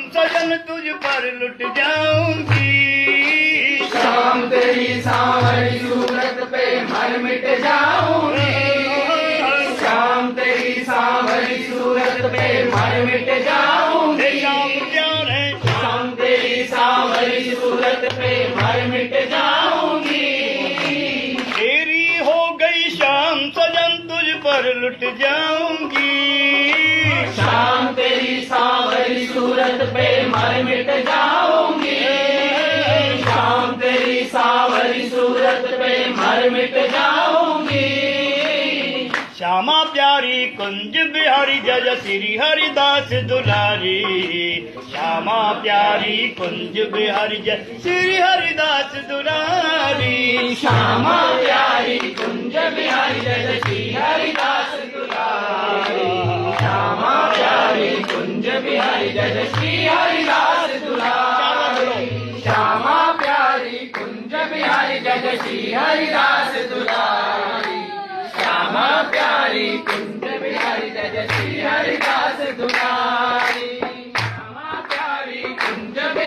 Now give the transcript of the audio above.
सजन तुझ पर लुट जाऊंगी। शाम तेरी सांवरी सूरत पे मर मिट जाऊंगी। शाम तेरी सांवरी सूरत पे मर मिट जाऊंगी। शाम प्यार है शाम तेरी सांवरी सूरत पे मर मिट जाऊंगी। तेरी हो गई शाम सजन तुझ पर लुट जाऊंगी। शाम तेरी सांवरी सूरत पे मर मिट जाऊंगी। शाम तेरी सांवरी सूरत पे मर मिट जाऊंगी। श्यामा प्यारी कुंज बिहारी जय जय श्री हरिदास दुलारी। श्यामा प्यारी कुंज बिहारी जय श्री हरिदास दुलारी। श्यामा प्यारी कुंज बिहारी जय श्री हरिदास दुलारी। श्यामा प्यारी कुंज बिहारी जय श्री हरिदास दुलारी। श्यामा प्यारी कुंज बिहारी जय श्री हरिदास